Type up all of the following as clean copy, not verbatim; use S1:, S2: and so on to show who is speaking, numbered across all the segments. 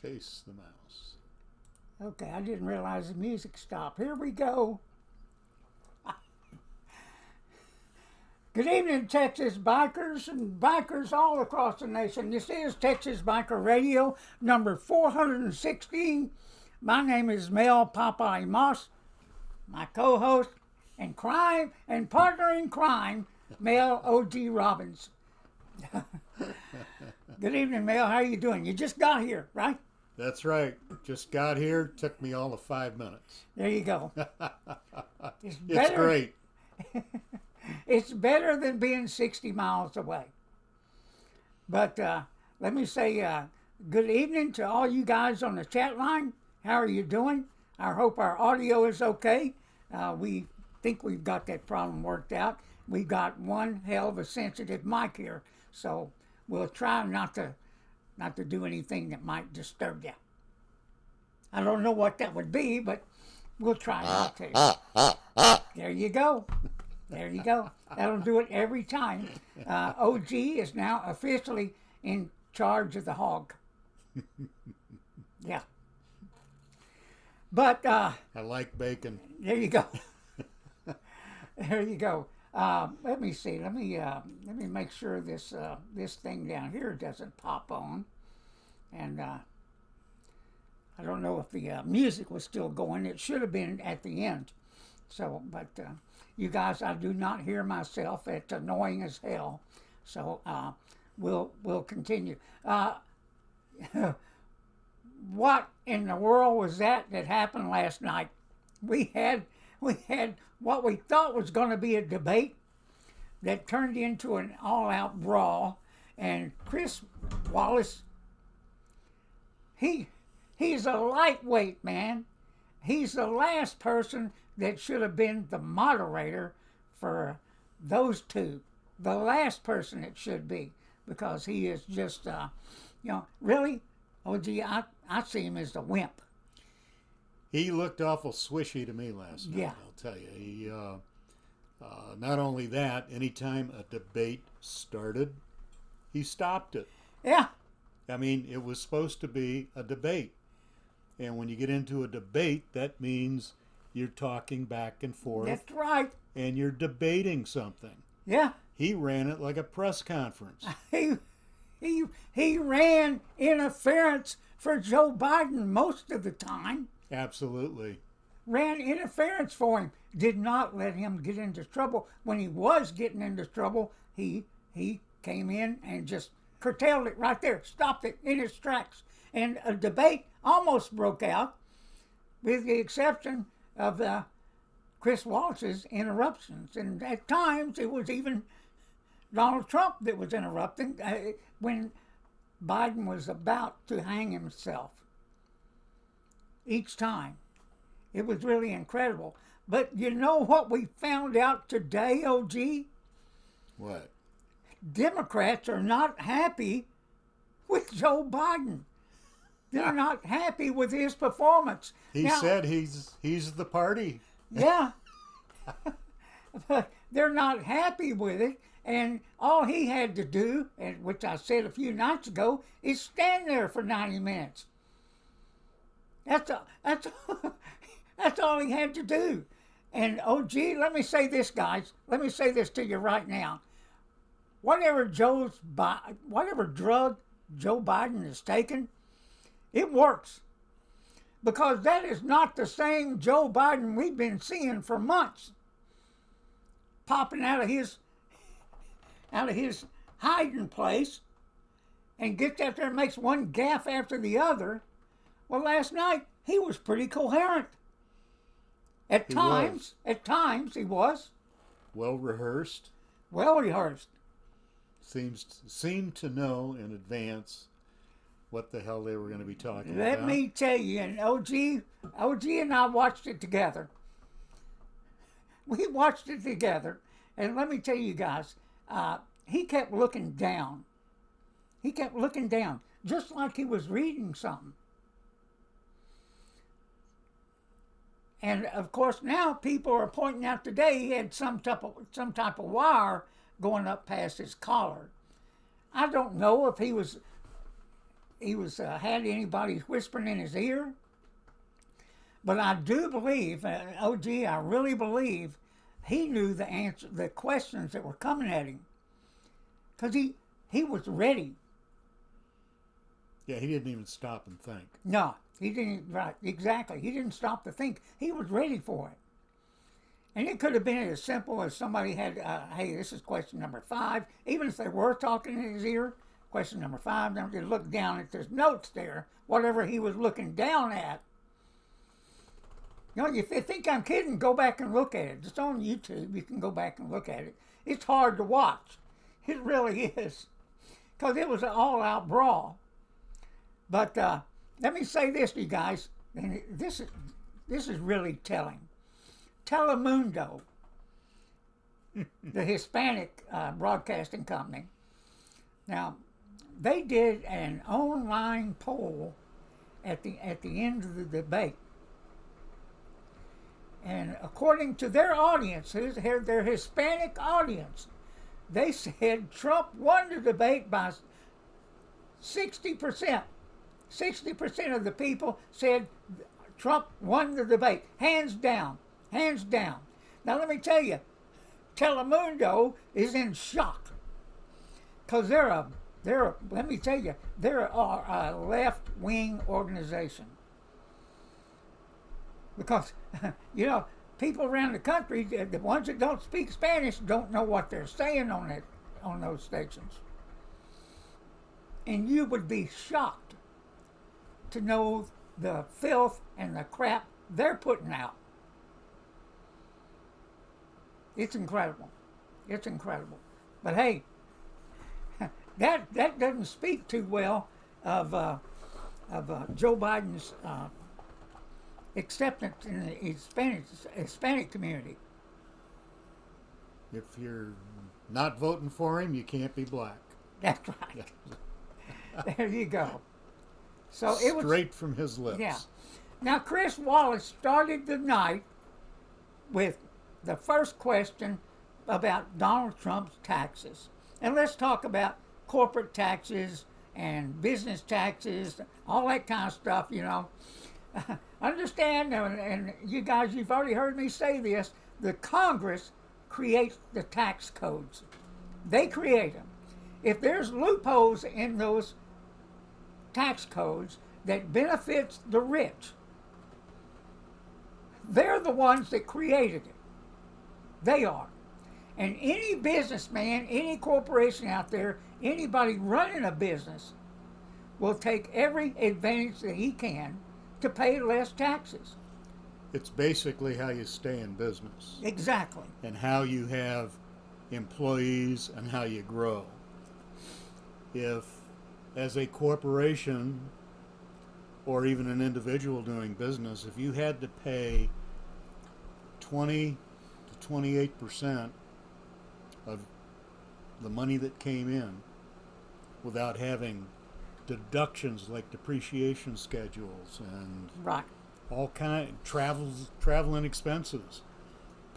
S1: chase the mouse.
S2: Okay, I didn't realize the music stopped. Here we go. Good evening, Texas bikers and bikers all across the nation. This is Texas Biker Radio, number 416. My name is Mel Popeye Moss. My co-host and crime and partner in crime, Mel O.G. Robbins. Good evening, Mel. How are you doing? You just got here, right?
S1: That's right. Just got here. Took me all of 5 minutes.
S2: There you go.
S1: It's great.
S2: It's better than being 60 miles away. But let me say good evening to all you guys on the chat line. How are you doing? I hope our audio is okay. We think we've got that problem worked out. We've got one hell of a sensitive mic here, so we'll try not to do anything that might disturb you. I don't know what that would be, but we'll try not to. There you go. There you go. That'll do it every time. OG is now officially in charge of the hog. Yeah. But
S1: I like bacon.
S2: there you go. There you go. Let me see. Let me make sure this thing down here doesn't pop on. And I don't know if the music was still going. It should have been at the end. So, but you guys, I do not hear myself. It's annoying as hell. So we'll continue. What in the world was that happened last night? We had what we thought was going to be a debate that turned into an all-out brawl, and Chris Wallace, he's a lightweight, man. He's the last person that should have been the moderator for those two. The last person it should be, because he is just, really, OG, I see him as the wimp.
S1: He looked awful swishy to me last night,
S2: Yeah.
S1: I'll tell you. He, not only that, anytime a debate started, he stopped it.
S2: Yeah.
S1: I mean, it was supposed to be a debate. And when you get into a debate, that means you're talking back and forth.
S2: That's right.
S1: And you're debating something.
S2: Yeah.
S1: He ran it like a press conference.
S2: He ran interference for Joe Biden most of the time.
S1: Absolutely.
S2: Ran interference for him. Did not let him get into trouble. When he was getting into trouble, he came in and just curtailed it right there. Stopped it in its tracks. And a debate almost broke out, with the exception of Chris Wallace's interruptions. And at times, it was even Donald Trump that was interrupting when Biden was about to hang himself. Each time. It was really incredible. But you know what we found out today, OG?
S1: What?
S2: Democrats are not happy with Joe Biden. They're not happy with his performance.
S1: He said he's the party.
S2: Yeah. But they're not happy with it. And all he had to do, and which I said a few nights ago, is stand there for 90 minutes. That's all he had to do. And OG, let me say this, guys. Let me say this to you right now. Whatever drug Joe Biden has taken, it works. Because that is not the same Joe Biden we've been seeing for months. Popping out of his hiding place and gets out there and makes one gaffe after the other. Well, last night he was pretty coherent. At times he was.
S1: Well rehearsed.
S2: Well rehearsed.
S1: Seemed to know in advance what the hell they were going to be talking about.
S2: Let me tell you, and OG and I watched it together. We watched it together, and let me tell you guys, he kept looking down. He kept looking down, just like he was reading something. And of course, now people are pointing out today he had some type of wire going up past his collar. I don't know if had anybody whispering in his ear. But I do believe, OG, I really believe he knew the answer, the questions that were coming at him, because he was ready.
S1: Yeah, he didn't even stop and think.
S2: No, he didn't. Right, exactly. He didn't stop to think. He was ready for it. And it could have been as simple as somebody had, hey, this is question number 5. Even if they were talking in his ear, question number 5, then they look down at there's notes there, whatever he was looking down at. You know, if you think I'm kidding, go back and look at it. It's on YouTube. You can go back and look at it. It's hard to watch. It really is. Because it was an all-out brawl. But let me say this to you guys, and this is really telling. Telemundo, the Hispanic broadcasting company, now they did an online poll at the end of the debate, and according to their audience, their Hispanic audience, they said Trump won the debate by 60%. 60% of the people said Trump won the debate, hands down. Hands down. Now let me tell you, Telemundo is in shock, because they're let me tell you, they're a left-wing organization. Because you know, people around the country, the ones that don't speak Spanish, don't know what they're saying on those stations, and you would be shocked to know the filth and the crap they're putting out. It's incredible. It's incredible. But hey, that doesn't speak too well of Joe Biden's acceptance in the Hispanic community.
S1: If you're not voting for him, you can't be black.
S2: That's right. There you go. So it was
S1: straight from his lips.
S2: Yeah. Now Chris Wallace started the night with the first question about Donald Trump's taxes. And let's talk about corporate taxes and business taxes, all that kind of stuff, you know. Understand, and you guys, you've already heard me say this, the Congress creates the tax codes. They create them. If there's loopholes in those tax codes that benefits the rich, they're the ones that created it. They are. And any businessman, any corporation out there, anybody running a business will take every advantage that he can to pay less taxes.
S1: It's basically how you stay in business.
S2: Exactly.
S1: And how you have employees and how you grow. If, as a corporation or even an individual doing business, if you had to pay 20 to 28% of the money that came in without having deductions like depreciation schedules and
S2: right,
S1: all kind of travel and expenses,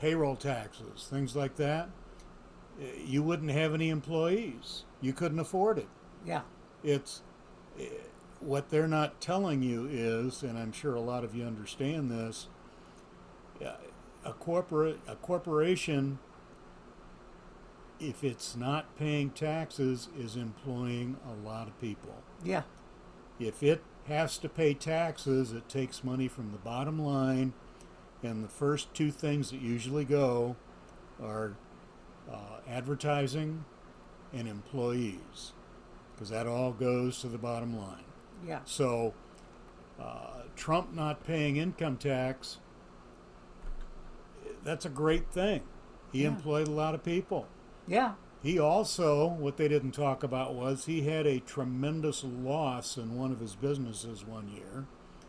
S1: payroll taxes, things like that, you wouldn't have any employees. You couldn't afford it.
S2: Yeah.
S1: It's what they're not telling you is, and I'm sure a lot of you understand this, a corporation, if it's not paying taxes, is employing a lot of people.
S2: Yeah.
S1: If it has to pay taxes, it takes money from the bottom line, and the first two things that usually go are advertising and employees, because that all goes to the bottom line.
S2: Yeah.
S1: So Trump not paying income tax, that's a great thing. He employed a lot of people.
S2: Yeah.
S1: He also, what they didn't talk about was he had a tremendous loss in one of his businesses one year.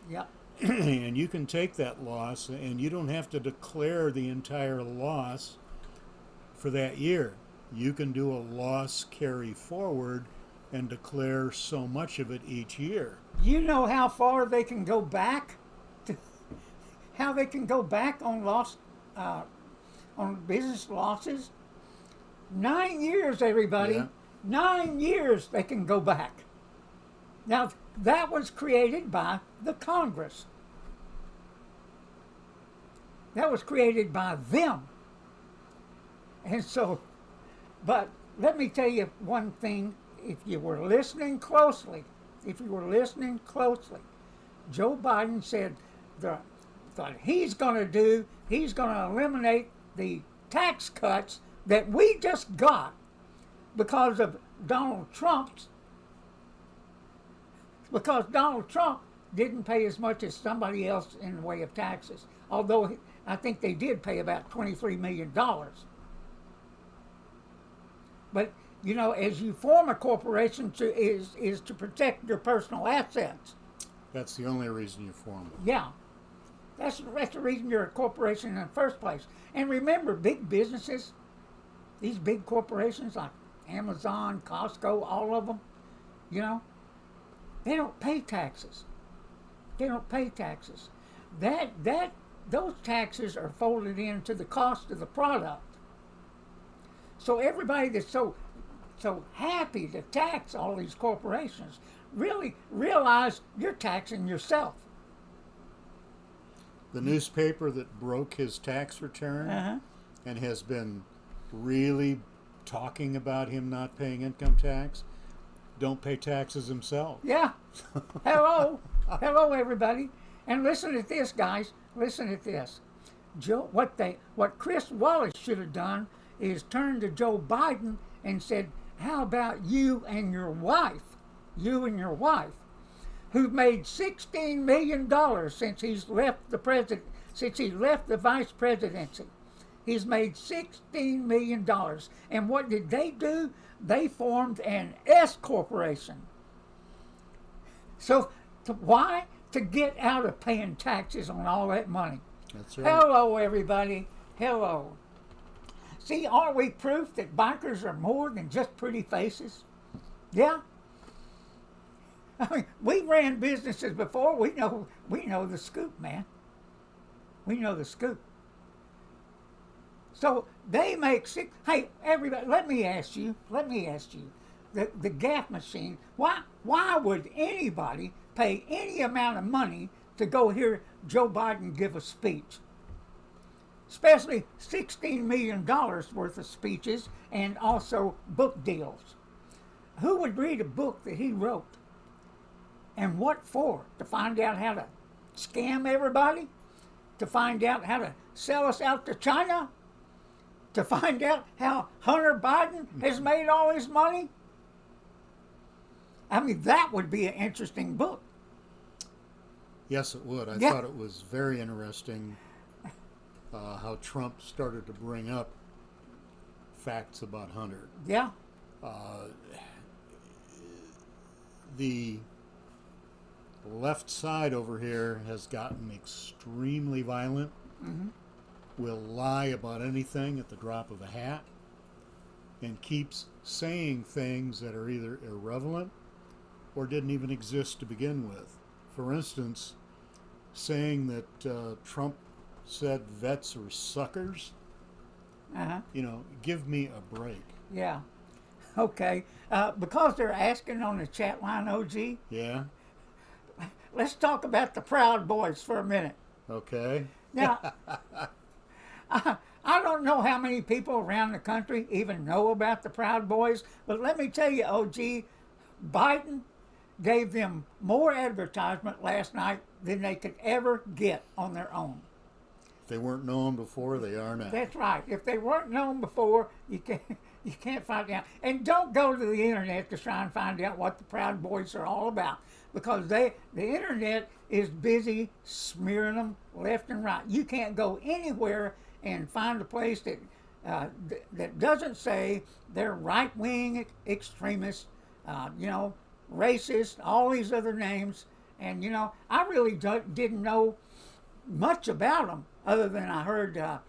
S2: Yeah.
S1: And you can take that loss and you don't have to declare the entire loss for that year. You can do a loss carry forward and declare so much of it each year.
S2: You know how far they can go back? How they can go back on on business losses? 9 years, everybody.
S1: Yeah.
S2: 9 years they can go back. Now, That was created by the Congress. That was created by them. And so, but let me tell you one thing. If you were listening closely, Joe Biden said that he's going to eliminate the tax cuts that we just got because Donald Trump didn't pay as much as somebody else in the way of taxes. Although I think they did pay about $23 million. But you know, as you form a corporation is to protect your personal assets.
S1: That's the only reason you form it.
S2: Yeah. That's the reason you're a corporation in the first place. And remember, big businesses, these big corporations like Amazon, Costco, all of them, you know, they don't pay taxes. Those taxes are folded into the cost of the product. So everybody that's so happy to tax all these corporations really realize you're taxing yourself.
S1: The newspaper that broke his tax return and has been really talking about him not paying income tax don't pay taxes themselves.
S2: Yeah. Hello. Hello, everybody. And listen to this, guys. Listen to this. What Chris Wallace should have done is turned to Joe Biden and said, how about you and your wife, who've made $16 million since he left the vice presidency. He's made $16 million. And what did they do? They formed an S corporation. So why? To get out of paying taxes on all that money.
S1: That's right.
S2: Hello, everybody. Hello. See, aren't we proof that bikers are more than just pretty faces? Yeah. I mean, we ran businesses before. We know the scoop, man. We know the scoop. So they make six. Hey, everybody, let me ask you. The gaffe machine. Why would anybody pay any amount of money to go hear Joe Biden give a speech? Especially $16 million worth of speeches and also book deals. Who would read a book that he wrote? And what for? To find out how to scam everybody? To find out how to sell us out to China? To find out how Hunter Biden has made all his money? I mean, that would be an interesting book.
S1: Yes, it would. I thought it was very interesting how Trump started to bring up facts about Hunter.
S2: Yeah.
S1: The left side over here has gotten extremely violent.
S2: Mm-hmm.
S1: Will lie about anything at the drop of a hat and keeps saying things that are either irrelevant or didn't even exist to begin with. For instance, saying that Trump said vets are suckers. You know, give me a break.
S2: Yeah. Okay. Because they're asking on the chat line, OG.
S1: Yeah.
S2: Let's talk about the Proud Boys for a minute.
S1: Okay.
S2: Now, I don't know how many people around the country even know about the Proud Boys, but let me tell you, OG, Biden gave them more advertisement last night than they could ever get on their own.
S1: If they weren't known before, they are now.
S2: That's right. If they weren't known before, you can't find out. And don't go to the internet to try and find out what the Proud Boys are all about, because the internet is busy smearing them left and right. You can't go anywhere and find a place that doesn't say they're right-wing extremists, racist, all these other names. And, I really didn't know much about them other than I heard the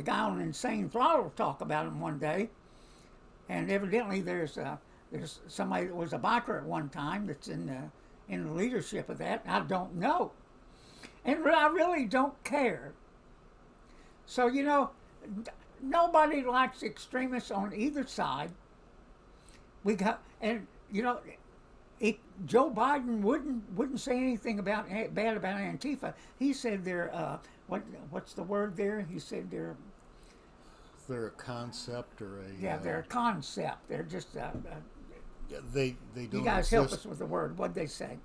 S2: guy on Insane Throttle talk about them one day. And evidently there's somebody that was a biker at one time that's in the leadership of that. I don't know. And I really don't care. So, nobody likes extremists on either side. Joe Biden wouldn't say anything about bad about Antifa. He said they're what's the word there? He said
S1: they're a concept or a
S2: they're a concept. They're just
S1: they don't
S2: you guys
S1: exist.
S2: help us with the word. What'd they say?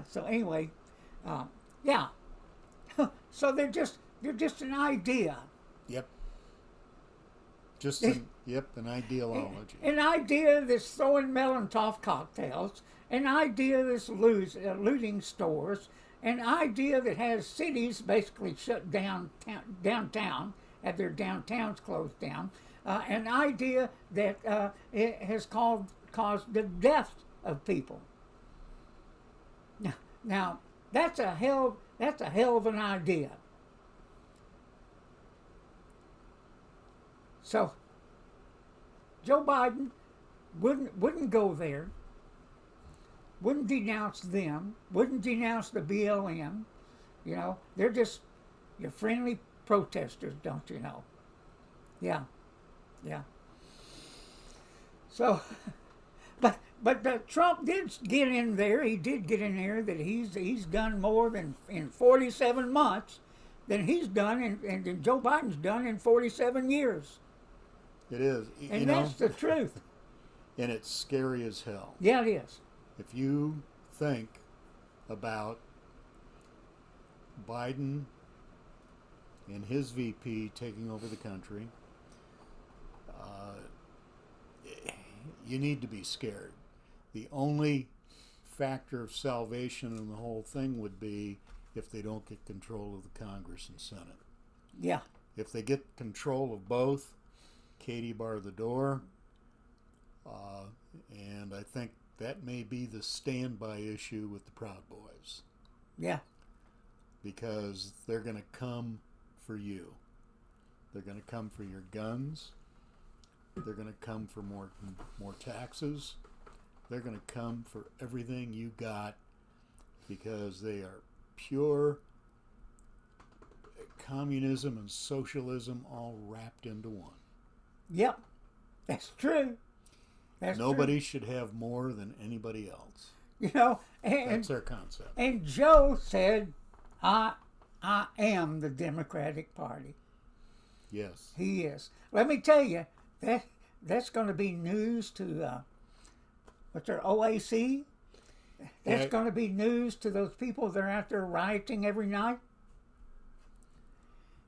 S2: So anyway, yeah. So they're just an idea.
S1: Yep. Just an ideology.
S2: An idea that's throwing Melontoff cocktails, an idea that's looting stores, an idea that has cities basically shut down downtown, have their downtowns closed down, an idea that it has caused the death of people. Now that's a hell of an idea. So Joe Biden wouldn't go there, wouldn't denounce them, wouldn't denounce the BLM. You know, they're just your friendly protesters, don't you know? Yeah, yeah. So, but Trump did get in there. He did get in there that he's done more than in 47 months than he's done and Joe Biden's done in 47 years.
S1: It is.
S2: And that's the truth.
S1: And it's scary as hell.
S2: Yeah, it is.
S1: If you think about Biden and his VP taking over the country, you need to be scared. The only factor of salvation in the whole thing would be if they don't get control of the Congress and Senate.
S2: Yeah.
S1: If they get control of both, Katie bar the door, and I think that may be the standby issue with the Proud Boys.
S2: Yeah.
S1: Because they're going to come for you. They're going to come for your guns. They're going to come for more taxes. They're going to come for everything you got because they are pure communism and socialism all wrapped into one.
S2: Yep, that's true.
S1: Nobody should have more than anybody else.
S2: You know,
S1: that's their concept.
S2: And Joe said, I am the Democratic Party.
S1: Yes.
S2: He is. Let me tell you, that's going to be news to, what's their OAC? That's going to be news to those people that are out there rioting every night.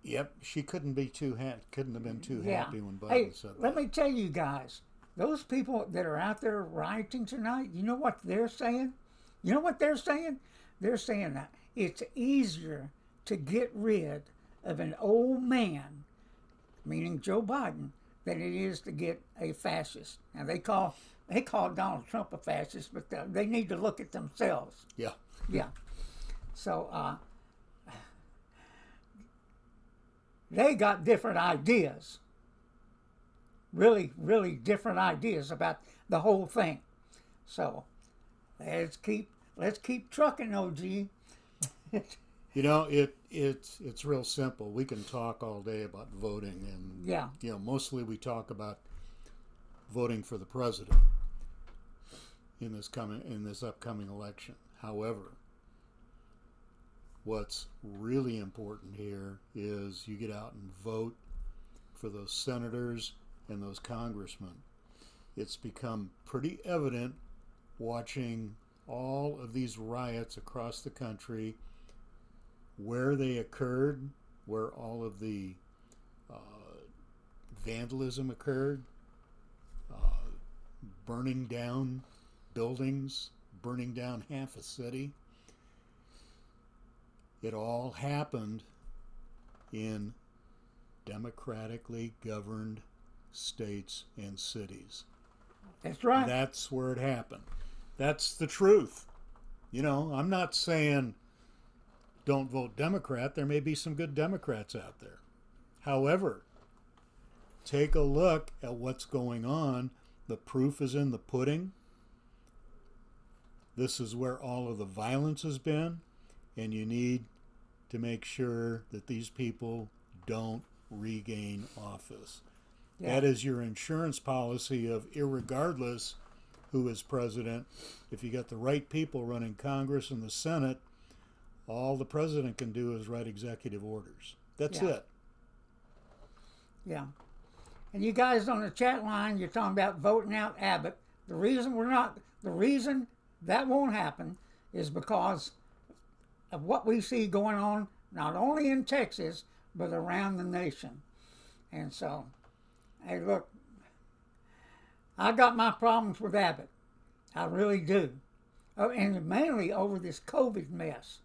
S1: Yep, she couldn't have been too happy when Biden said that.
S2: Let me tell you guys, those people that are out there rioting tonight, you know what they're saying? You know what they're saying? They're saying that it's easier to get rid of an old man, meaning Joe Biden, than it is to get a fascist. Now they call Donald Trump a fascist, but they need to look at themselves.
S1: Yeah.
S2: Yeah. So they got different ideas. Really, really different ideas about the whole thing. So let's keep trucking, OG.
S1: You know, it's real simple. We can talk all day about voting, and you know, mostly we talk about voting for the president in this upcoming election. However, what's really important here is you get out and vote for those senators and those congressmen. It's become pretty evident watching all of these riots across the country, where they occurred, where all of the vandalism occurred, burning down buildings, burning down half a city. It all happened in democratically governed states and cities.
S2: That's right.
S1: That's where it happened. That's the truth. You know, I'm not saying don't vote Democrat. There may be some good Democrats out there. However, take a look at what's going on. The proof is in the pudding. This is where all of the violence has been, and you need to make sure that these people don't regain office. Yeah. That is your insurance policy of irregardless who is president. If you got the right people running Congress and the Senate, all the president can do is write executive orders. That's
S2: Yeah.
S1: it.
S2: Yeah. And you guys on the chat line, you're talking about voting out Abbott. The reason that won't happen is because of what we see going on, not only in Texas, but around the nation. And so, hey, look, I got my problems with Abbott. I really do. Oh, and mainly over this COVID mess.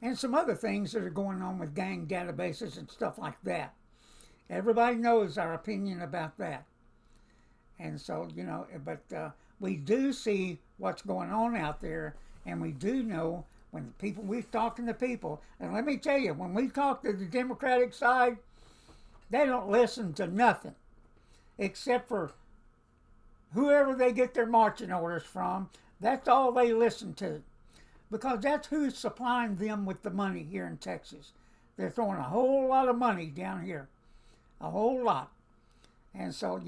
S2: And some other things that are going on with gang databases and stuff like that. Everybody knows our opinion about that. And so, but we do see what's going on out there, and we do know when we're talking to people, and let me tell you, when we talk to the Democratic side, they don't listen to nothing except for whoever they get their marching orders from. That's all they listen to, because that's who's supplying them with the money here in Texas. They're throwing a whole lot of money down here, a whole lot. And so,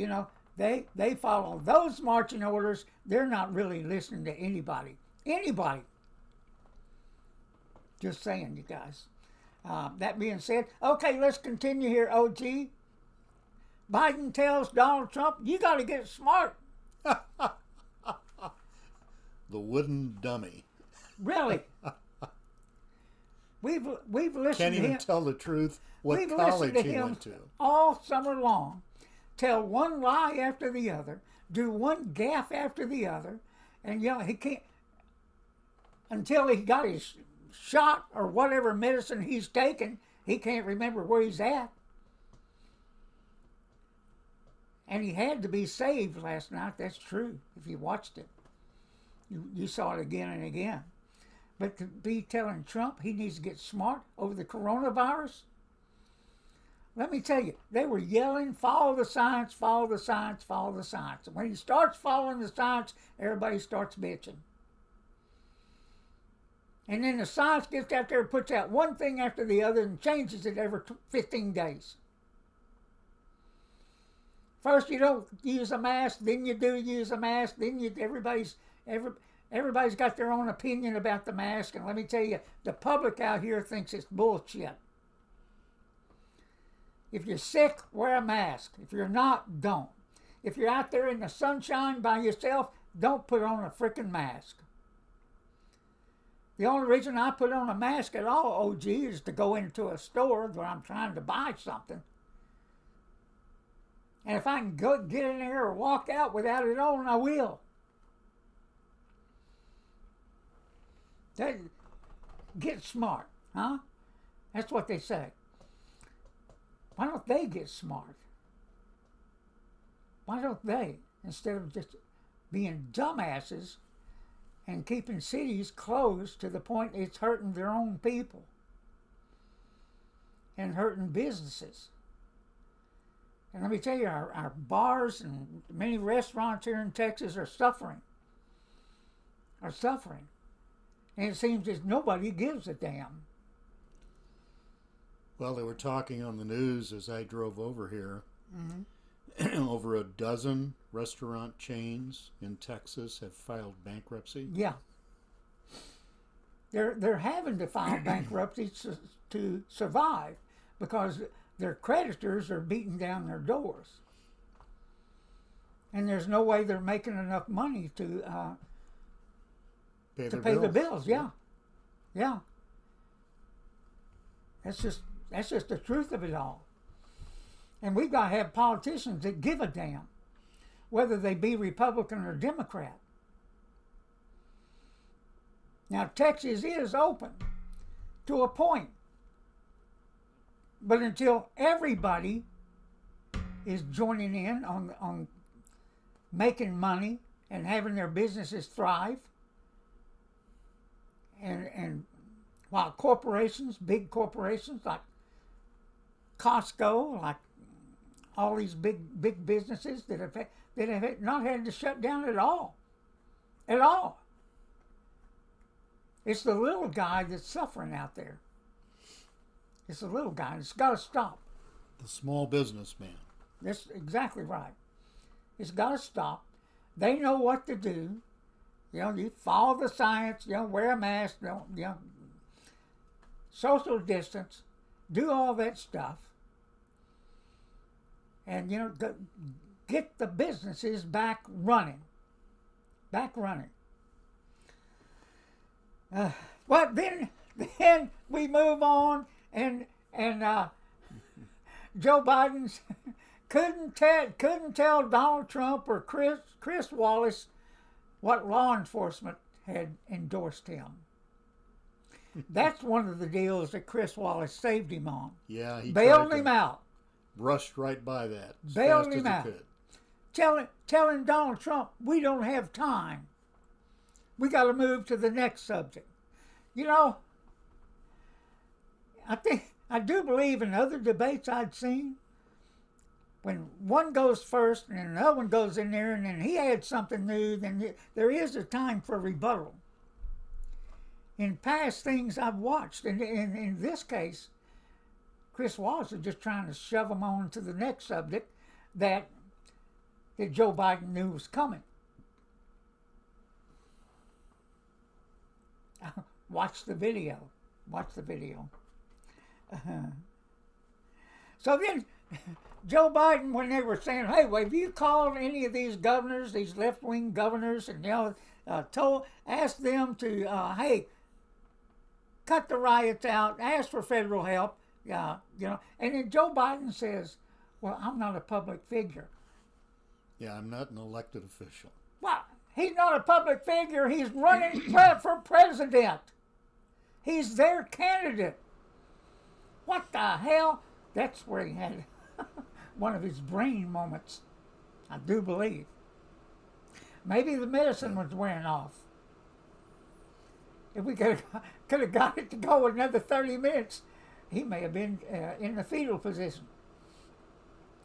S2: they follow those marching orders. They're not really listening to anybody. Just saying, you guys. That being said, okay, let's continue here, OG. Biden tells Donald Trump, you got to get smart.
S1: The wooden dummy.
S2: Really? We've listened
S1: Can't
S2: to
S1: even
S2: him.
S1: tell the truth what
S2: We've
S1: college
S2: listened to
S1: he
S2: him
S1: went to.
S2: all summer long. Tell one lie after the other. Do one gaffe after the other. And, he can't, until he got his shot or whatever medicine he's taken, he can't remember where he's at. And he had to be saved last night. That's true. If you watched it, you saw it again and again. But to be telling Trump he needs to get smart over the coronavirus, let me tell you, they were yelling, follow the science, follow the science, follow the science. And when he starts following the science, everybody starts bitching. And then the science gets out there and puts out one thing after the other and changes it every 15 days. First you don't use a mask, then you do use a mask, then everybody's got their own opinion about the mask. And let me tell you, the public out here thinks it's bullshit. If you're sick, wear a mask. If you're not, don't. If you're out there in the sunshine by yourself, don't put on a freaking mask. The only reason I put on a mask at all, OG, is to go into a store where I'm trying to buy something. And if I can go get in there or walk out without it on, I will. Get smart, huh? That's what they say. Why don't they get smart? Why don't they, instead of just being dumbasses and keeping cities closed to the point it's hurting their own people and hurting businesses? And let me tell you, our bars and many restaurants here in Texas are suffering. And it seems as nobody gives a damn.
S1: Well, they were talking on the news as I drove over here. Over a dozen restaurant chains in Texas have filed bankruptcy.
S2: Yeah. They're having to file bankruptcy to survive because their creditors are beating down their doors. And there's no way they're making enough money to pay the bills. Yeah. That's just the truth of it all. And we've got to have politicians that give a damn, whether they be Republican or Democrat. Now, Texas is open to a point. But until everybody is joining in on making money and having their businesses thrive, and while corporations, big corporations like Costco, like all these big businesses that have not had to shut down at all. It's the little guy that's suffering out there. It's the little guy. It's got to stop.
S1: The small businessman.
S2: That's exactly right. It's got to stop. They know what to do. You know, you follow the science. You know, wear a mask. Don't, you know, social distance. Do all that stuff. And, you know, get the businesses back running. Back running. Well, then we move on, and Joe Biden couldn't tell Donald Trump or Chris Wallace what law enforcement had endorsed him. That's one of the deals that Chris Wallace saved him on.
S1: Yeah, he
S2: bailed him out.
S1: Rushed right by that.
S2: Bailed him out. Telling Donald Trump, we don't have time. We got to move to the next subject. You know, I do believe in other debates I'd seen, when one goes first and another one goes in there and then he adds something new, then there is a time for rebuttal. In past things I've watched, and in this case, Chris Wallace is just trying to shove them on to the next subject that Joe Biden knew was coming. Watch the video. Watch the video. So then, Joe Biden, when they were saying, "Hey, well, have you called any of these governors, these left-wing governors, and asked them to, hey, cut the riots out, ask for federal help, you know?" And then Joe Biden says, "Well, I'm not a public figure."
S1: Yeah, I'm not an elected official.
S2: Well, he's not a public figure. He's running for president. He's their candidate. What the hell? That's where he had one of his brain moments, I do believe. Maybe the medicine was wearing off. If we could have got it to go another 30 minutes, he may have been in the fetal position.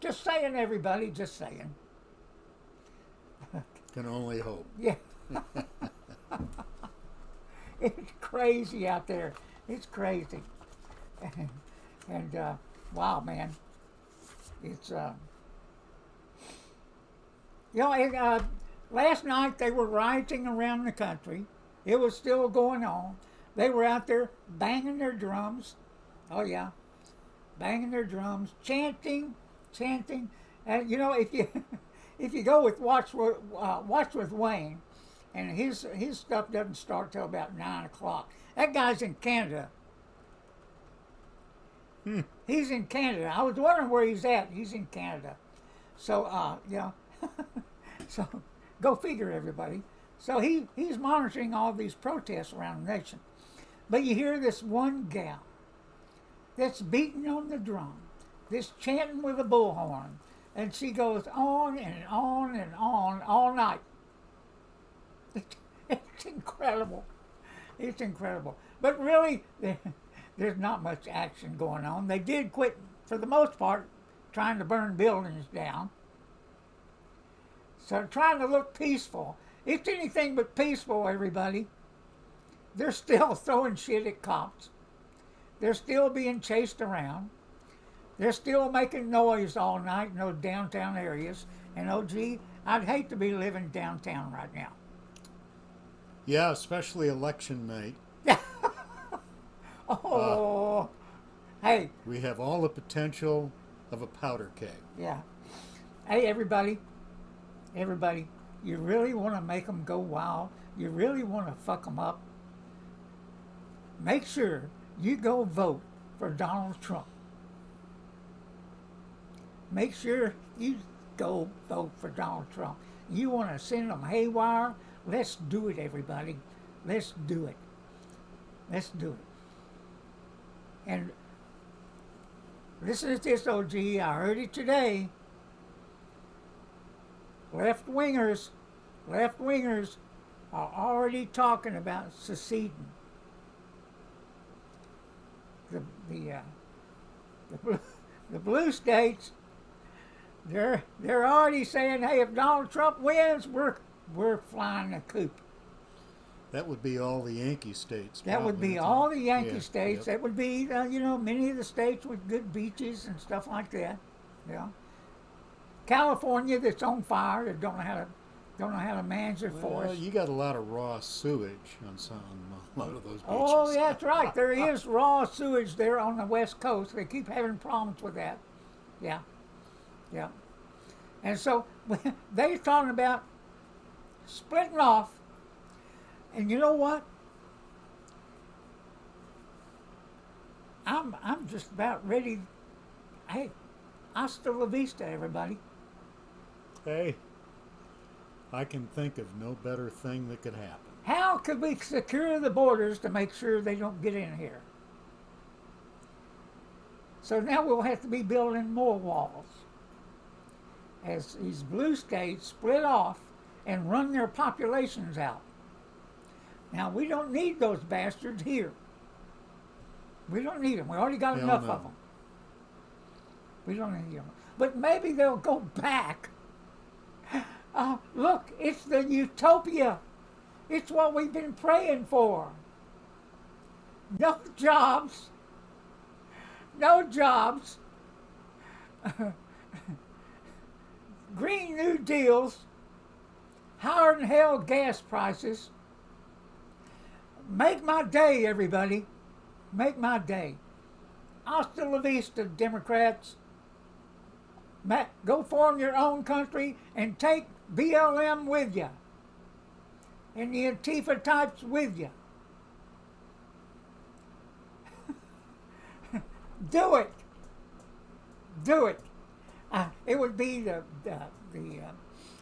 S2: Just saying, everybody, just saying.
S1: Can only hope.
S2: Yeah. It's crazy out there. It's crazy. And wow, man. It's, you know, last night they were rioting around the country. It was still going on. They were out there banging their drums. Oh, yeah. Banging their drums, chanting. And, you know, if you go with Watch with Wayne, and his stuff doesn't start till about 9 o'clock. That guy's in Canada. He's in Canada. I was wondering where he's at. He's in Canada. So, you know, so go figure, everybody. So he's monitoring all these protests around the nation. But you hear this one gal that's beating on the drum, this chanting with a bullhorn, and she goes on and on and on all night. It's incredible. It's incredible. But really, there's not much action going on. They did quit, for the most part, trying to burn buildings down. So trying to look peaceful. It's anything but peaceful, everybody. They're still throwing shit at cops. They're still being chased around. They're still making noise all night in those downtown areas. And oh, gee, I'd hate to be living downtown right now.
S1: Yeah, especially election night.
S2: Oh, hey.
S1: We have all the potential of a powder keg.
S2: Yeah. Hey, everybody, you really want to make them go wild? You really want to fuck them up? Make sure you go vote for Donald Trump. Make sure you go vote for Donald Trump. You want to send them haywire? Let's do it, everybody. Let's do it. Let's do it. And listen to this, OG. I heard it today. Left-wingers are already talking about seceding. The blue states, they're already saying, hey, if Donald Trump wins, we're flying the coop.
S1: That would be all the Yankee states.
S2: That would be all the Yankee states. Yep. That would be, you know, many of the states with good beaches and stuff like that. Yeah. California that's on fire, that don't know how to Don't know how to manage it for
S1: Well,
S2: us.
S1: you got a lot of raw sewage on a lot of those beaches.
S2: Oh, that's right. There is raw sewage there on the West Coast. They keep having problems with that. Yeah, yeah. And so they're talking about splitting off. And you know what? I'm just about ready. Hey, hasta la vista, everybody.
S1: Hey, I can think of no better thing that could happen.
S2: How could we secure the borders to make sure they don't get in here? So now we'll have to be building more walls as these blue states split off and run their populations out. Now, we don't need those bastards here. We don't need them. We already got
S1: Hell
S2: enough
S1: no.
S2: of them. We don't need them. But maybe they'll go back. Look, it's the utopia. It's what we've been praying for. No jobs. No jobs. Green New Deals. Higher than hell gas prices. Make my day, everybody. Make my day. Hasta la vista, Democrats. Go form your own country and take BLM with you. And the Antifa types with you. Do it. Do it. It would be the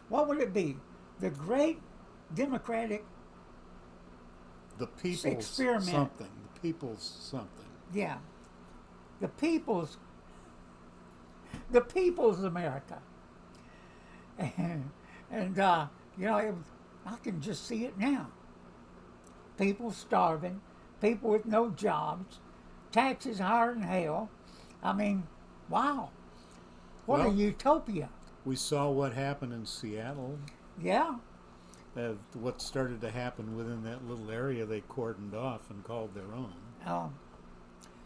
S2: what would it be? The great Democratic
S1: The people's
S2: experiment.
S1: something. The people's something.
S2: Yeah. The people's America. And you know, I can just see it now. People starving, people with no jobs, taxes higher than hell. I mean, wow. What a
S1: Well,
S2: utopia.
S1: We saw what happened in Seattle.
S2: Yeah.
S1: What started to happen within that little area they cordoned off and called their own.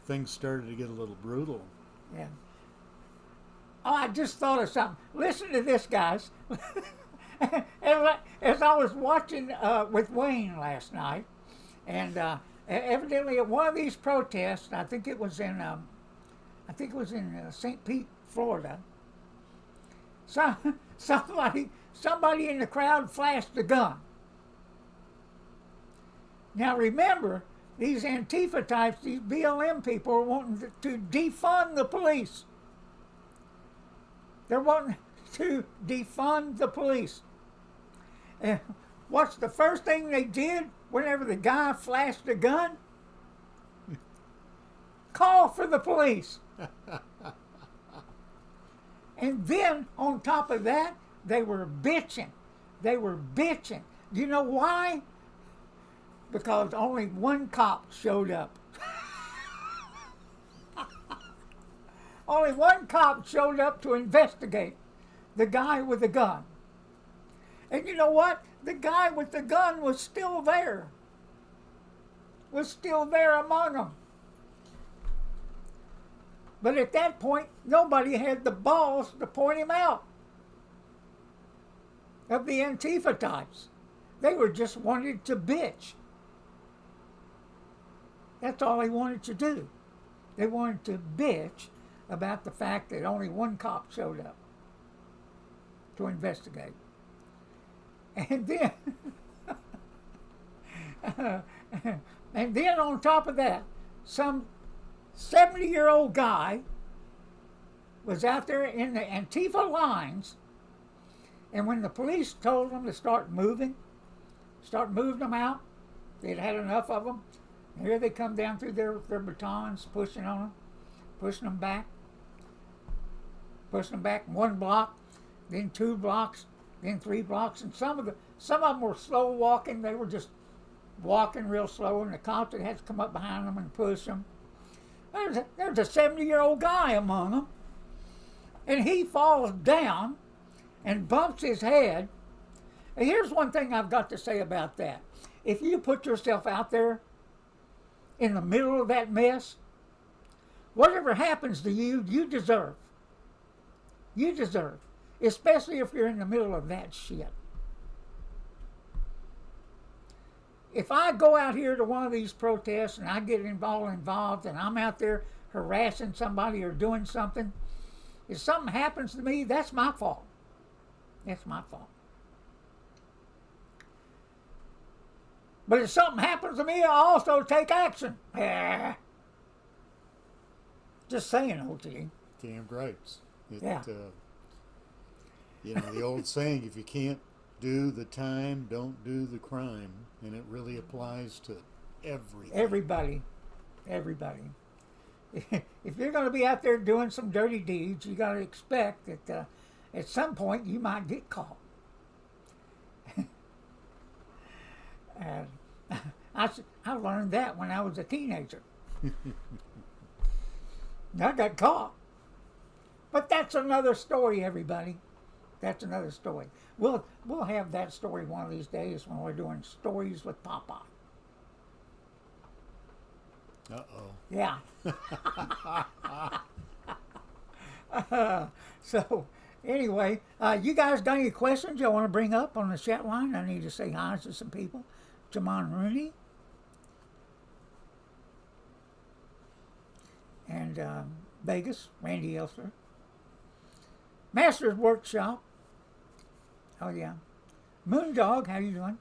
S1: Things started to get a little brutal.
S2: Yeah. Oh, I just thought of something. Listen to this, guys. As I was watching with Wayne last night, and evidently at one of these protests, I think it was in St. Pete, Florida. Somebody in the crowd flashed a gun. Now remember, these Antifa types, these BLM people are wanting to defund the police. They're wanting to defund the police. And what's the first thing they did whenever the guy flashed a gun? Call for the police. And then, on top of that, they were bitching. They were bitching. Do you know why? Because only one cop showed up. Only one cop showed up to investigate the guy with the gun. And you know what? The guy with the gun was still there. Was still there among them. But at that point, nobody had the balls to point him out. Of the Antifa types. They were just wanted to bitch. That's all they wanted to do. They wanted to bitch about the fact that only one cop showed up to investigate. And then, and then on top of that, some 70-year-old guy was out there in the Antifa lines, and when the police told them to start moving them out, they'd had enough of them. And here they come down through their batons, pushing on them, pushing them back one block, then 2 blocks, then 3 blocks, and some of them were slow walking. They were just walking real slow, and the cops had to come up behind them and push them. There's a 70-year-old guy among them, and he falls down and bumps his head. And here's one thing I've got to say about that. If you put yourself out there in the middle of that mess, whatever happens to you, you deserve. You deserve. Especially if you're in the middle of that shit. if I go out here to one of these protests and I get involved and I'm out there harassing somebody or doing something, if something happens to me, that's my fault. That's my fault. But if something happens to me, I also take action. Just saying, OG.
S1: Damn grapes.
S2: Yeah.
S1: You know, the old saying, if you can't do the time, don't do the crime. And it really applies to everything.
S2: Everybody. If you're going to be out there doing some dirty deeds, you got to expect that at some point you might get caught. And I learned that when I was a teenager. I got caught. But that's another story, everybody. That's another story. We'll have that story one of these days when we're doing stories with Popeye.
S1: Uh-oh.
S2: Yeah. So, anyway, you guys got any questions you want to bring up on the chat line? I need to say hi to some people. Jamon Rooney. And Vegas, Randy Elster. Master's Workshop. Oh, yeah. Moondog, how you doing?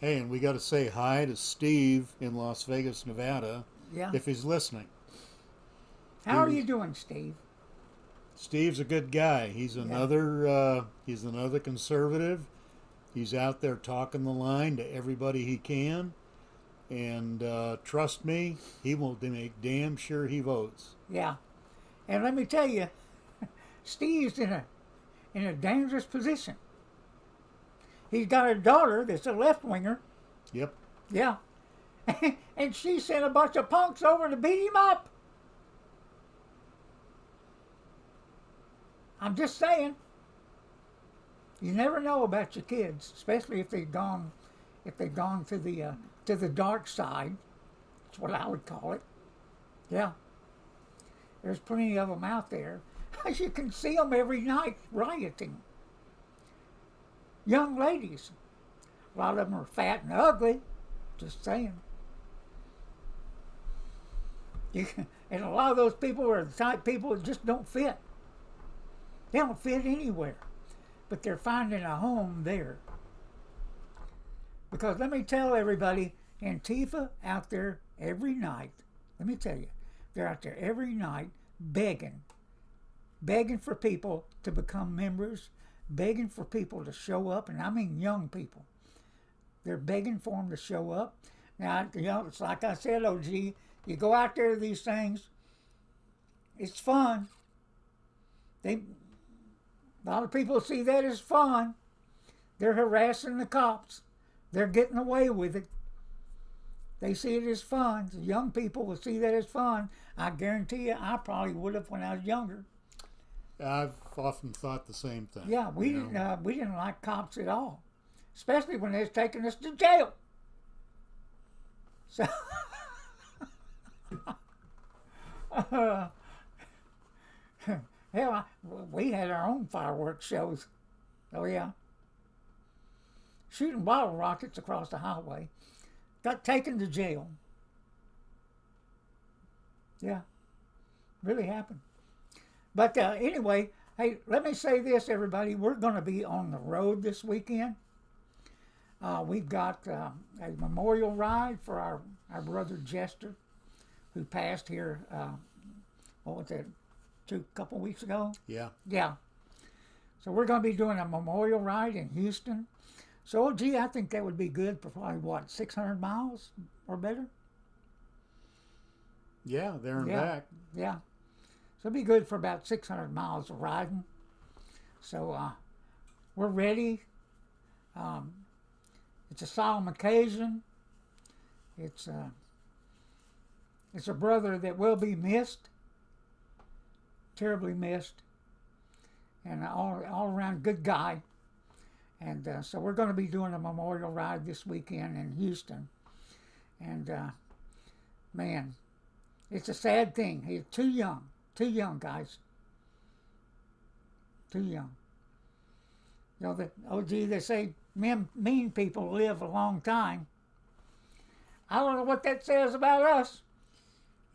S1: Hey, and we got to say hi to Steve in Las Vegas, Nevada,
S2: Yeah.
S1: if he's listening.
S2: How are you doing, Steve?
S1: Steve's a good guy. He's another conservative. He's out there talking the line to everybody he can. And trust me, he will make damn sure he votes.
S2: Yeah. And let me tell you, Steve's in a dangerous position. He's got a daughter that's a left-winger.
S1: Yep.
S2: Yeah. And she sent a bunch of punks over to beat him up. I'm just saying. You never know about your kids, especially if they've gone to the dark side. That's what I would call it. Yeah. There's plenty of them out there. You can see them every night rioting. Young ladies. A lot of them are fat and ugly. Just saying. And a lot of those people are the type of people that just don't fit. They don't fit anywhere. But they're finding a home there. Because let me tell everybody, Antifa out there every night. Let me tell you, they're out there every night begging for people to become members, begging for people to show up, and I mean young people. They're begging for them to show up. Now, you know, it's like I said, OG, you go out there to these things, it's fun. A lot of people see that as fun. They're harassing the cops. They're getting away with it. They see it as fun. The young people will see that as fun. I guarantee you, I probably would have when I was younger.
S1: I've often thought the same thing.
S2: Yeah, we didn't like cops at all, especially when they was taking us to jail. So, hell, we had our own fireworks shows. Oh yeah, shooting bottle rockets across the highway. Got taken to jail. Yeah, really happened. But anyway, hey, let me say this, everybody. We're going to be on the road this weekend. We've got a memorial ride for our brother Jester, who passed here, what was it, couple weeks ago?
S1: Yeah.
S2: Yeah. So we're going to be doing a memorial ride in Houston. So, gee, I think that would be good for probably, 600 miles or better?
S1: Yeah, there and back.
S2: Yeah. So it'll be good for about 600 miles of riding. So we're ready. It's a solemn occasion. It's a brother that will be missed, terribly missed, and all around good guy. And so we're going to be doing a memorial ride this weekend in Houston. And man, it's a sad thing. He's too young, guys. Too young. You know, they say mean people live a long time. I don't know what that says about us.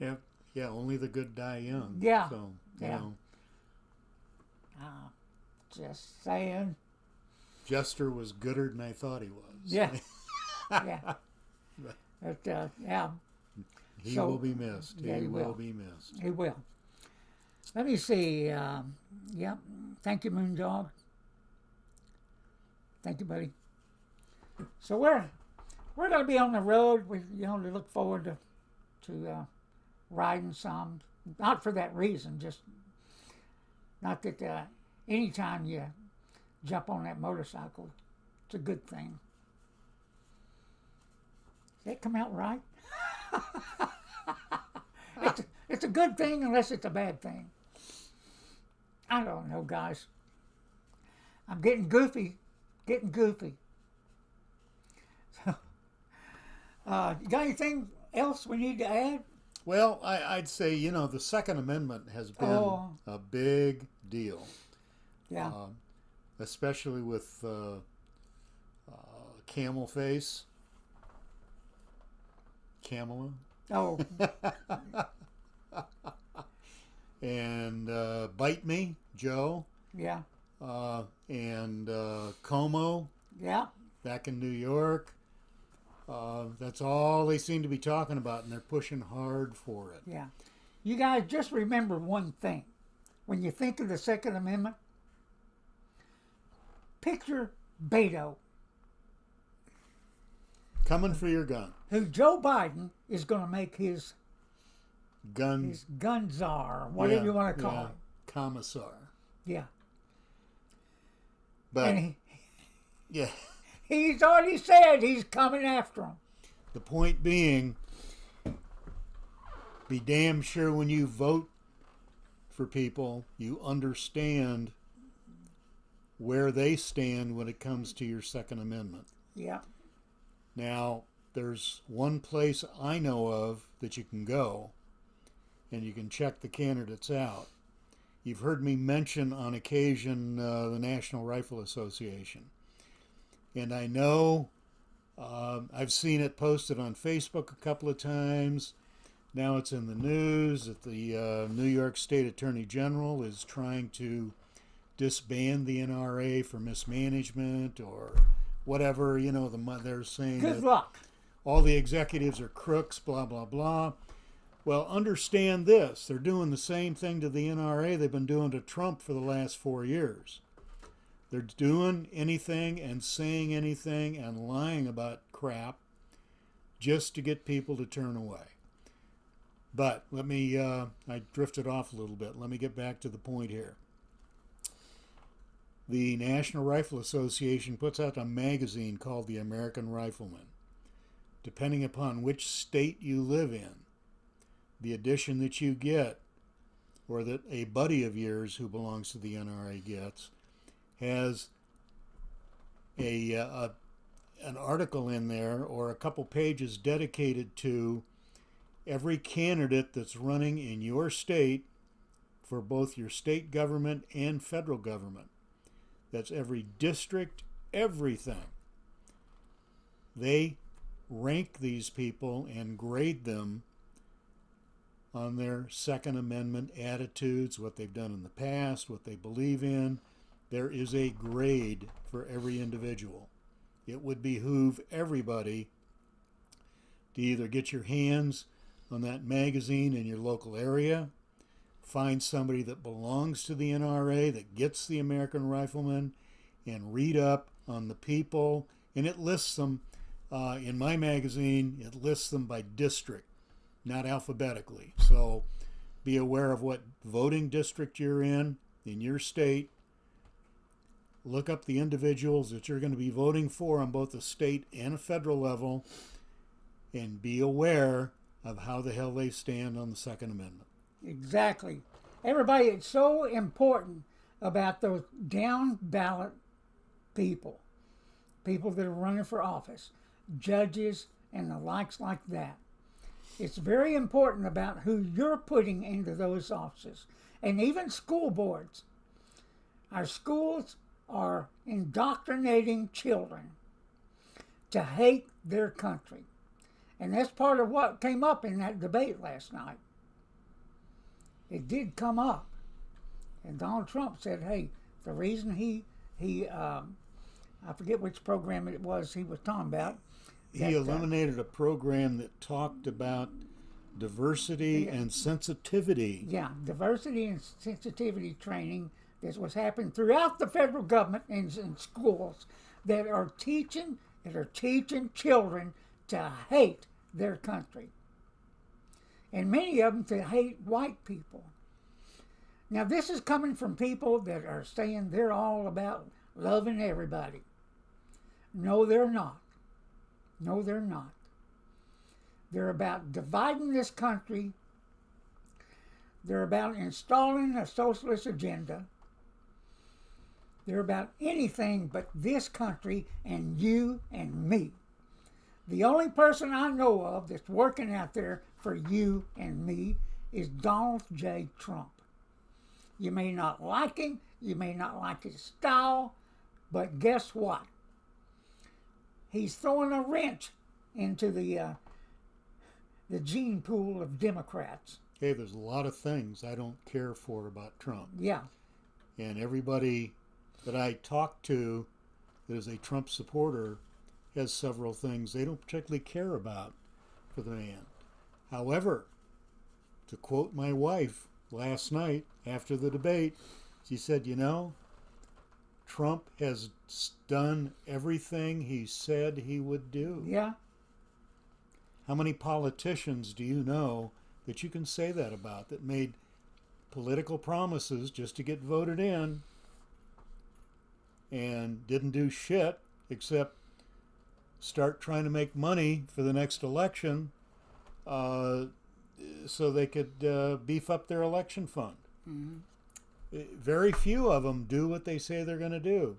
S1: Yeah, yeah. Only the good die young.
S2: Yeah.
S1: So
S2: Yeah. Just saying.
S1: Jester was gooder than I thought he was.
S2: Yeah. Yeah. But yeah.
S1: He
S2: So,
S1: will be missed.
S2: yeah,
S1: he
S2: he
S1: will
S2: will.
S1: be missed.
S2: He will. Let me see. Yep. Thank you, Moondog. Thank you, buddy. So we're going to be on the road. We look forward to riding some. Not for that reason. Just not that anytime you jump on that motorcycle, it's a good thing. Does that come out right? It's a good thing unless it's a bad thing. I don't know, guys. I'm getting goofy. So, you got anything else we need to add?
S1: Well, I'd say, the Second Amendment has been a big deal.
S2: Yeah.
S1: Especially with Camel Face. Kamala.
S2: Oh.
S1: And Bite Me, Joe.
S2: Yeah.
S1: And Como.
S2: Yeah.
S1: Back in New York. That's all they seem to be talking about, and they're pushing hard for it.
S2: Yeah. You guys just remember one thing. When you think of the Second Amendment, picture Beto,
S1: Coming for your gun.
S2: who Joe Biden is going to make his
S1: Gun.
S2: gun czar, whatever you want to call him.
S1: Commissar.
S2: Yeah.
S1: But,
S2: And
S1: yeah.
S2: he's already said he's coming after him.
S1: The point being, be damn sure when you vote for people, you understand where they stand when it comes to your Second Amendment.
S2: Yeah.
S1: Now, there's one place I know of that you can go, and you can check the candidates out. You've heard me mention on occasion the National Rifle Association. And I know I've seen it posted on Facebook a couple of times. Now it's in the news that the New York State Attorney General is trying to disband the NRA for mismanagement or whatever. They're saying
S2: Good
S1: that
S2: luck.
S1: all the executives are crooks, blah, blah, blah. Well, understand this. They're doing the same thing to the NRA they've been doing to Trump for the last 4 years. They're doing anything and saying anything and lying about crap just to get people to turn away. But let me, I drifted off a little bit. Let me get back to the point here. The National Rifle Association puts out a magazine called The American Rifleman. Depending upon which state you live in, the edition that you get, or that a buddy of yours who belongs to the NRA gets, has an article in there or a couple pages dedicated to every candidate that's running in your state for both your state government and federal government. That's every district, everything. They rank these people and grade them on their Second Amendment attitudes, what they've done in the past, what they believe in. There is a grade for every individual. It would behoove everybody to either get your hands on that magazine in your local area, find somebody that belongs to the NRA that gets the American Rifleman, and read up on the people. And it lists them, in my magazine, it lists them by district, not alphabetically. So be aware of what voting district you're in your state. Look up the individuals that you're going to be voting for on both the state and a federal level, and be aware of how the hell they stand on the Second Amendment.
S2: Exactly. Everybody, it's so important about those down ballot people that are running for office, judges and the likes like that. It's very important about who you're putting into those offices, and even school boards. Our schools are indoctrinating children to hate their country. And that's part of what came up in that debate last night. It did come up. And Donald Trump said, hey, the reason I forget which program it was he was talking about.
S1: He eliminated a program that talked about diversity and sensitivity.
S2: Yeah, diversity and sensitivity training that was happening throughout the federal government and in schools that are teaching children to hate their country. And many of them to hate white people. Now this is coming from people that are saying they're all about loving everybody. No, they're not. No, they're not. They're about dividing this country. They're about installing a socialist agenda. They're about anything but this country and you and me. The only person I know of that's working out there for you and me is Donald J. Trump. You may not like him, you may not like his style, but guess what? He's throwing a wrench into the gene pool of Democrats.
S1: Hey, there's a lot of things I don't care for about Trump.
S2: Yeah.
S1: And everybody that I talk to that is a Trump supporter has several things they don't particularly care about for the man. However, to quote my wife last night after the debate, she said, you know, Trump has done everything he said he would do.
S2: Yeah.
S1: How many politicians do you know that you can say that about, that made political promises just to get voted in and didn't do shit except start trying to make money for the next election so they could beef up their election fund?
S2: Mm-hmm.
S1: Very few of them do what they say they're going to do.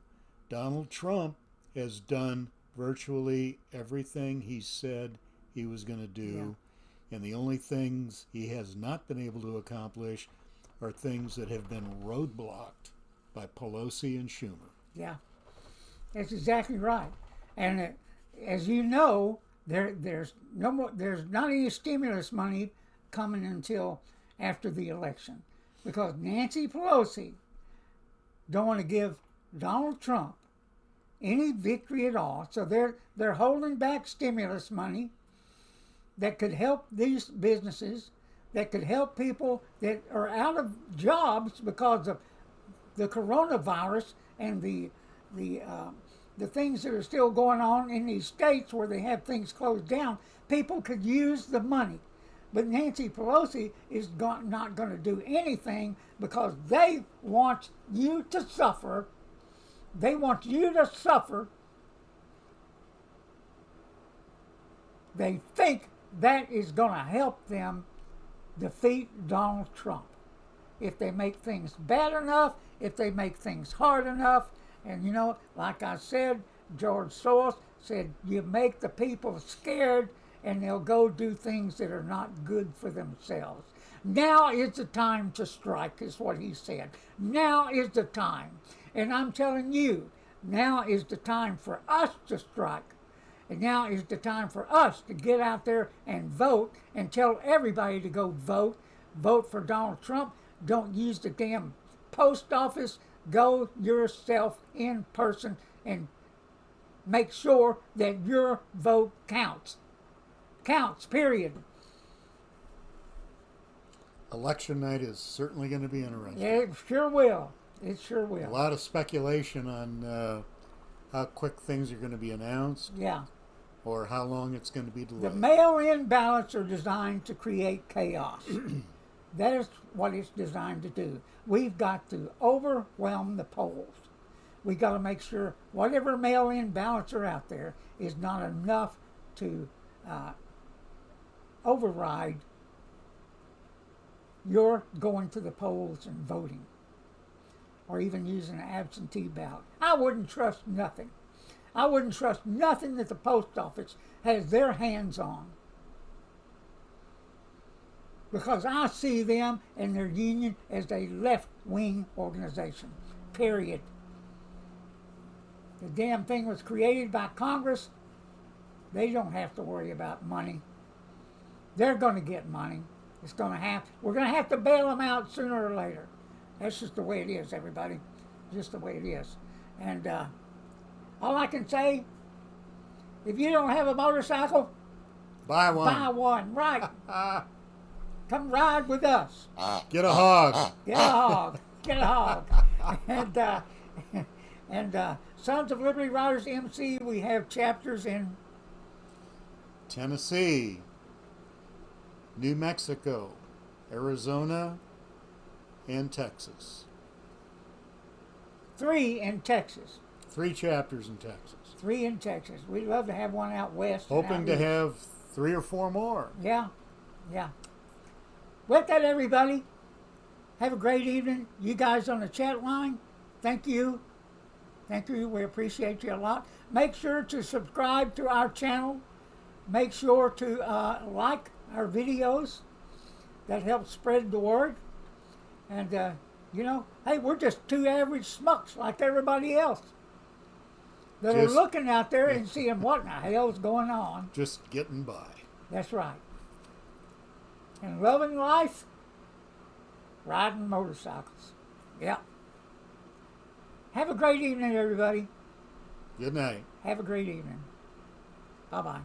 S1: Donald Trump has done virtually everything he said he was going to do. Yeah. And the only things he has not been able to accomplish are things that have been roadblocked by Pelosi and Schumer.
S2: Yeah, that's exactly right. And as you know, there's not any stimulus money coming until after the election, because Nancy Pelosi don't want to give Donald Trump any victory at all. So they're holding back stimulus money that could help these businesses, that could help people that are out of jobs because of the coronavirus and the things that are still going on in these states where they have things closed down. People could use the money. But Nancy Pelosi is not going to do anything because they want you to suffer. They want you to suffer. They think that is going to help them defeat Donald Trump. If they make things bad enough, if they make things hard enough. And you know, like I said, George Soros said, you make the people scared and they'll go do things that are not good for themselves. Now is the time to strike, is what he said. Now is the time. And I'm telling you, now is the time for us to strike. And now is the time for us to get out there and vote and tell everybody to go vote. Vote for Donald Trump. Don't use the damn post office. Go yourself in person and make sure that your vote counts. Counts, period.
S1: Election night is certainly going to be interesting.
S2: It sure will. It sure will.
S1: A lot of speculation on how quick things are going to be announced.
S2: Yeah.
S1: Or how long it's going to be delayed.
S2: The mail-in ballots are designed to create chaos. That is what it's designed to do. We've got to overwhelm the polls. We've got to make sure whatever mail-in ballots are out there is not enough to override your going to the polls and voting, or even using an absentee ballot. I wouldn't trust nothing. I wouldn't trust nothing that the post office has their hands on, because I see them and their union as a left-wing organization, period. The damn thing was created by Congress. They don't have to worry about money. They're going to get money. It's going to happen. We're going to have to bail them out sooner or later. That's just the way it is, everybody. Just the way it is. And all I can say, if you don't have a motorcycle,
S1: Buy one.
S2: buy one. Right. Come ride with us.
S1: Get a hog.
S2: Get a hog. Get a hog. And Sons of Liberty Riders MC, we have chapters in
S1: Tennessee, New Mexico, Arizona, and Texas.
S2: 3 in Texas.
S1: 3 chapters in Texas.
S2: 3 in Texas. We'd love to have one out west. and
S1: Hoping
S2: out
S1: to
S2: east.
S1: have 3 or 4 more.
S2: Yeah, yeah. With that, everybody, have a great evening. You guys on the chat line, thank you. Thank you. We appreciate you a lot. Make sure to subscribe to our channel. Make sure to like our videos. That helps spread the word. And, you know, hey, we're just 2 average schmucks like everybody else that are
S1: Just-
S2: looking out there and seeing what in the hell's going on.
S1: Just getting by.
S2: That's right. And loving life, riding motorcycles. Yeah. Have a great evening, everybody.
S1: Good night.
S2: Have a great evening. Bye-bye.